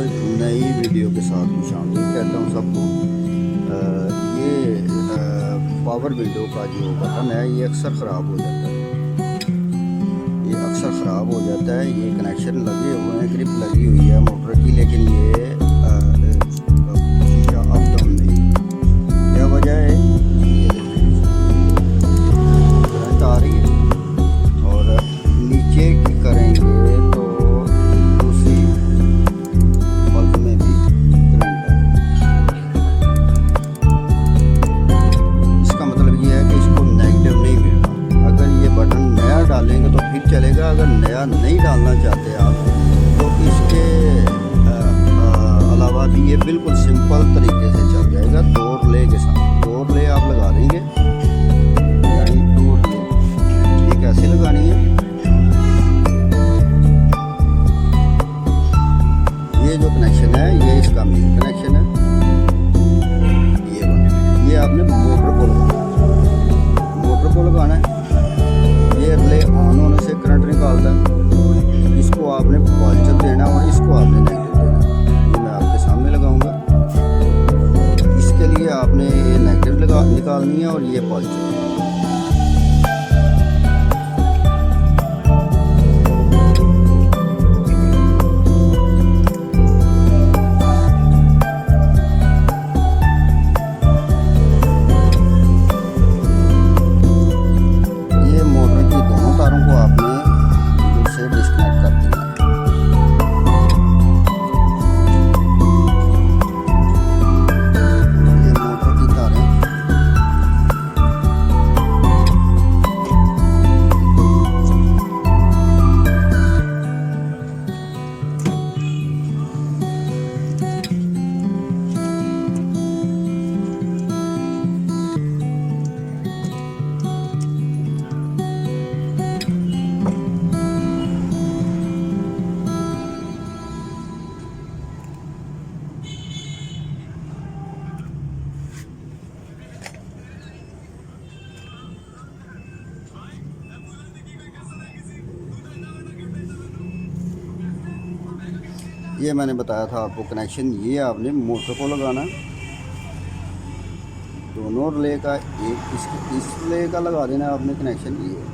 दोस्तों, एक नई वीडियो के साथ खुशामदीद कहता हूँ सबको। ये पावर विंडो का जो बटन है ये अक्सर ख़राब हो जाता है। ये अक्सर ख़राब हो जाता है। ये कनेक्शन लगे हुए हैं, ग्रिप लगी हुई है मोटर की, लेकिन ये शीशा अप डाउन नहीं। क्या वजह है? ये करंट आ रही है और नीचे की करेंगे तो दूसरी बल्ब में भी करंट है। इसका मतलब ये है कि इसको नेगेटिव नहीं मिलता। अगर ये बटन नया डालेंगे तो फिर चलेगा, अगर नया नहीं डालना चाहते आप तो इसके अलावा भी ये बिल्कुल सिंपल तरीके से चल जाएगा। दो रिले के साथ, दो रिले आप लगा देंगे, यानी दो रिले। ये कैसे लगानी है? ये जो कनेक्शन है ये इसका मेन कनेक्शन है, ये आपने मोटर को लगाना है। ये रिले ऑन होने से करंट निकालता है, इसको आपने पॉजिटिव देना और इसको आपने नेगेटिव देना। ये मैं आपके सामने लगाऊंगा। इसके लिए आपने ये नेगेटिव निकालनी है और ये पॉजिटिव। ये मैंने बताया था आपको कनेक्शन। ये आपने मोटर को लगाना, दोनों रिले का, एक इस रिले का लगा देना आपने कनेक्शन। ये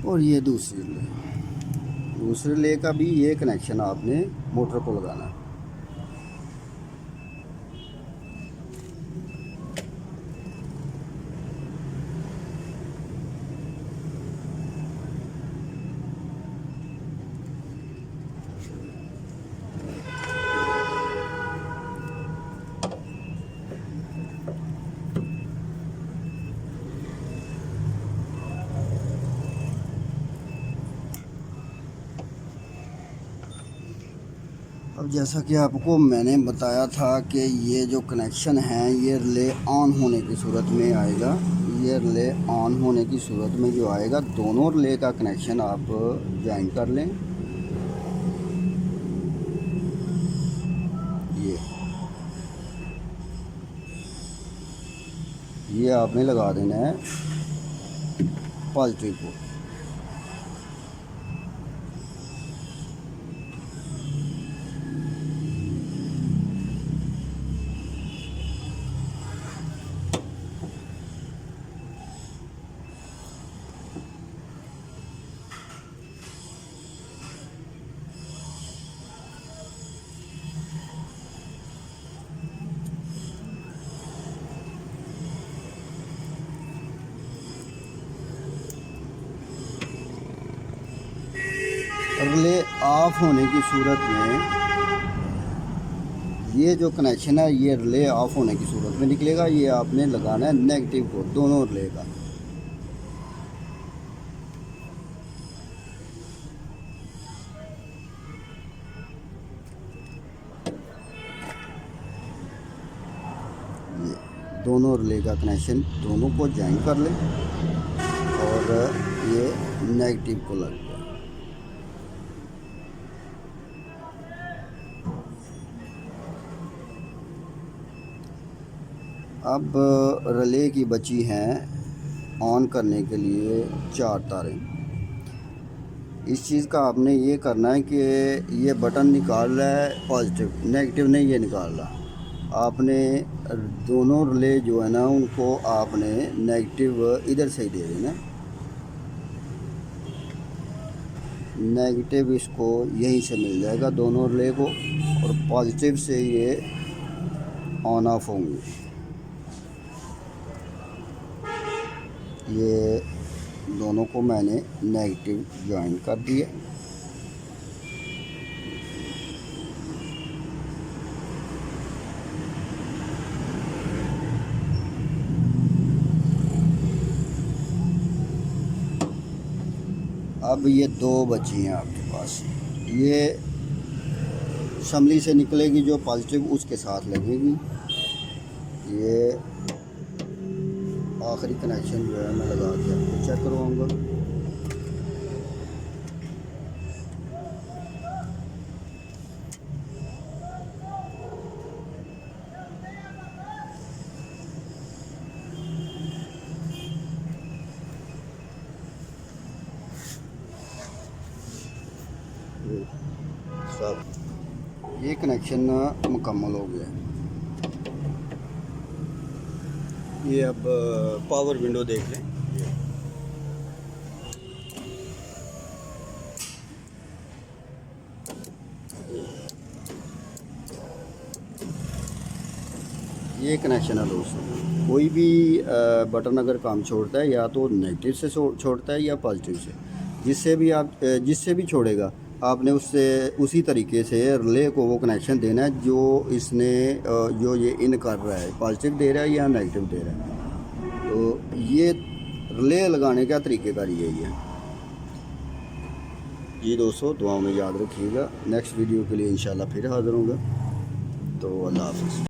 और ये दूसरे रिले का भी ये कनेक्शन आपने मोटर को लगाना है। अब जैसा कि आपको मैंने बताया था कि ये जो कनेक्शन है ये रिले ऑन होने की सूरत में आएगा। ये रिले ऑन होने की सूरत में जो आएगा, दोनों रिले का कनेक्शन आप ज्वाइन कर लें। ये आपने लगा देना है पॉजिटिव को। रिले ऑफ होने की सूरत में ये जो कनेक्शन है ये रिले ऑफ होने की सूरत में निकलेगा। ये आपने लगाना है नेगेटिव को, दोनों रिले का। दोनों रिले का कनेक्शन दोनों को ज्वाइन कर लें और ये नेगेटिव को लग गया। अब रिले की बची हैं ऑन करने के लिए 4 तारें। इस चीज़ का आपने ये करना है कि ये बटन निकाल रहा है पॉजिटिव, नेगेटिव नहीं ये निकाल रहा। आपने दोनों रिले जो है ना उनको आपने नेगेटिव इधर से ही दे देना। नेगेटिव इसको यहीं से मिल जाएगा दोनों रिले को, और पॉजिटिव से ये ऑन ऑफ होंगे। ये दोनों को मैंने नेगेटिव ज्वाइन कर दिए। अब ये 2 बची हैं आपके पास। ये शमली से निकलेगी जो पॉजिटिव, उसके साथ लगेगी। ये आखिरी कनेक्शन जो है मैं लगा के आपको चेक करवाऊँगा। सब ये कनेक्शन मुकम्मल हो गया। ये अब पावर विंडो देख लें। ये कनेक्शन है दोस्तों। कोई भी बटन अगर काम छोड़ता है या तो नेगेटिव से छोड़ता है या पॉजिटिव से, जिससे भी छोड़ेगा आपने उससे उसी तरीके से रिले को वो कनेक्शन देना है जो इसने जो ये इन कर रहा है, पॉजिटिव दे रहा है या नेगेटिव दे रहा है। तो ये रिले लगाने का तरीक़ेकार यही है जी दोस्तों। दुआओं में याद रखिएगा। नेक्स्ट वीडियो के लिए इंशाल्लाह फिर हाज़िर होंगे। तो अल्लाह हाफ़िज़।